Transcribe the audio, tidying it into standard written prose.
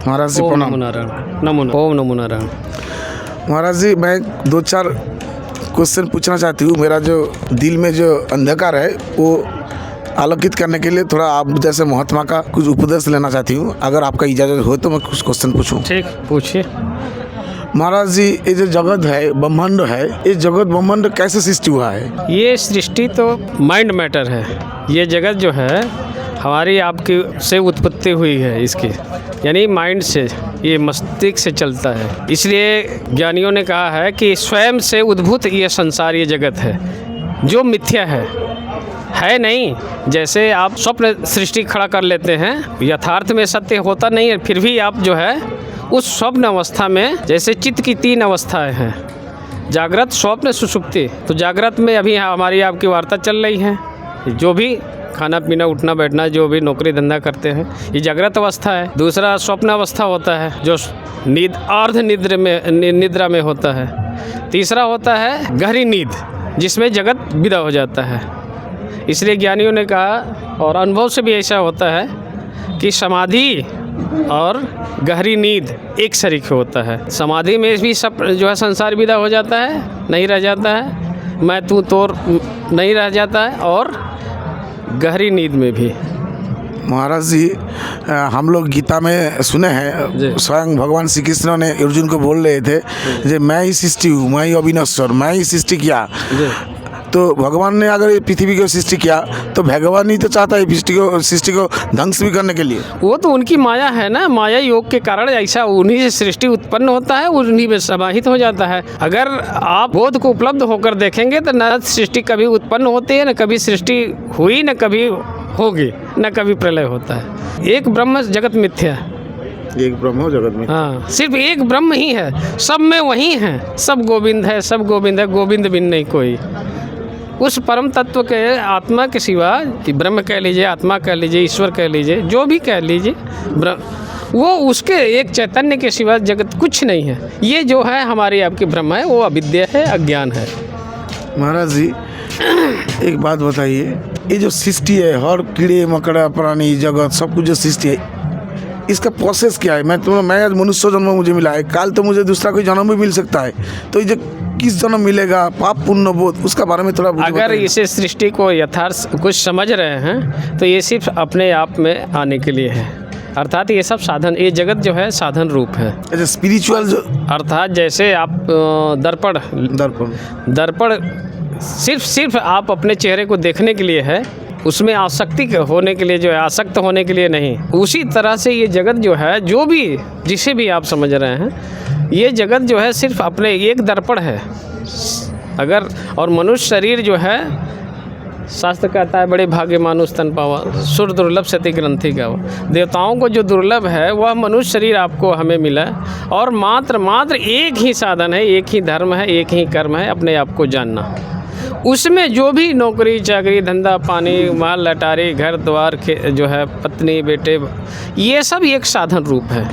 महाराज जी ओम प्रणाम। नमो नारायण। ओम नमो नारायण। महाराज जी मैं 2-4 क्वेश्चन पूछना चाहती हूँ। मेरा जो दिल में जो अंधकार है वो आलोकित करने के लिए थोड़ा आप जैसे महात्मा का कुछ उपदेश लेना चाहती हूँ। अगर आपका इजाज़त हो तो मैं कुछ क्वेश्चन पूछूँ। ठीक, पूछिए। महाराज जी ये जो जगत है, ब्रह्मांड है, ये जगत ब्रह्मांड कैसे सृष्टि हुआ है? ये सृष्टि तो माइंड मैटर है। ये जगत जो है हमारी आपकी से उत्पत्ति हुई है इसकी, यानी माइंड से, ये मस्तिष्क से चलता है। इसलिए ज्ञानियों ने कहा है कि स्वयं से उद्भूत ये संसार, ये जगत है जो मिथ्या है नहीं। जैसे आप स्वप्न सृष्टि खड़ा कर लेते हैं, यथार्थ में सत्य होता नहीं है, फिर भी आप जो है उस स्वप्न अवस्था में, जैसे चित्त की 3 अवस्थाएं हैं, जागृत, स्वप्न, सुषुप्ति। तो जागृत में अभी हमारी आपकी वार्ता चल रही है। जो भी खाना पीना, उठना बैठना, जो भी नौकरी धंधा करते हैं, ये जागृत अवस्था है। दूसरा स्वप्न अवस्था होता है जो नींद, अर्ध निद्रा में होता है। तीसरा होता है गहरी नींद, जिसमें जगत विदा हो जाता है। इसलिए ज्ञानियों ने कहा, और अनुभव से भी ऐसा होता है कि समाधि और गहरी नींद एक शरीक होता है। समाधि में भी सब जो है संसार विदा हो जाता है, नहीं रह जाता है, मैं तू तोर नहीं रह जाता है, और गहरी नींद में भी। महाराज जी हम लोग गीता में सुने हैं, स्वयं भगवान श्री कृष्ण ने अर्जुन को बोल रहे थे कि मैं ही सृष्टि हूँ, मैं ही अविनश्वर, मैं ही सृष्टि किया। तो भगवान ने अगर ये पृथ्वी को सृष्टि किया तो भगवान ही तो चाहता है सृष्टि को ध्वंस भी करने के लिए। वो तो उनकी माया है ना, माया योग के कारण ऐसा उन्हीं से सृष्टि उत्पन्न होता है, उन्हीं में समाहित हो जाता है। अगर आप बोध को उपलब्ध होकर देखेंगे तो न सृष्टि कभी उत्पन्न होती है, न कभी सृष्टि हुई, न कभी होगी, न कभी प्रलय होता है। एक ब्रह्म जगत मिथ्या है। एक ब्रह्म जगत में, हाँ, सिर्फ एक ब्रह्म ही है, सब में वही है, सब गोविंद है, सब गोविंद है, गोविंद बिन नहीं कोई। उस परम तत्व के आत्मा के सिवा, ब्रह्म कह लीजिए, आत्मा कह लीजिए, ईश्वर कह लीजिए, जो भी कह लीजिए, वो उसके एक चैतन्य के सिवा जगत कुछ नहीं है। ये जो है हमारी आपकी ब्रह्म है, वो अविद्या है, अज्ञान है। महाराज जी एक बात बताइए, ये जो सृष्टि है, हर कीड़े मकड़ा प्राणी जगत सब कुछ जो सृष्टि है, इसका प्रोसेस क्या है? मैं आज मनुष्य जन्म मुझे मिला है, कल तो मुझे दूसरा कोई जन्म भी मिल सकता है। तो ये जो किस जन्म मिलेगा, पाप पुण्य बोध, उसका बारे में थोड़ा अगर इसे सृष्टि को यथार्थ कुछ समझ रहे हैं तो ये सिर्फ अपने आप में आने के लिए है। अर्थात ये सब साधन, ये जगत जो है साधन रूप है। अच्छा, स्पिरिचुअल जो, अर्थात जैसे आप दर्पण सिर्फ आप अपने चेहरे को देखने के लिए है, उसमें आसक्ति होने के लिए जो है, आसक्त होने के लिए नहीं। उसी तरह से ये जगत जो है, जो भी जिसे भी आप समझ रहे हैं, ये जगत जो है सिर्फ अपने एक दर्पण है। अगर और मनुष्य शरीर जो है, शास्त्र कहता है बड़े भाग्य मानुष तन पावा, सुर दुर्लभ सती ग्रंथि गावा। देवताओं को जो दुर्लभ है वह मनुष्य शरीर आपको हमें मिला है, और मात्र एक ही साधन है, एक ही धर्म है, एक ही कर्म है, अपने आप को जानना। उसमें जो भी नौकरी चाकरी धंधा पानी माल लटारी घर द्वार जो है पत्नी बेटे, ये सब एक साधन रूप है।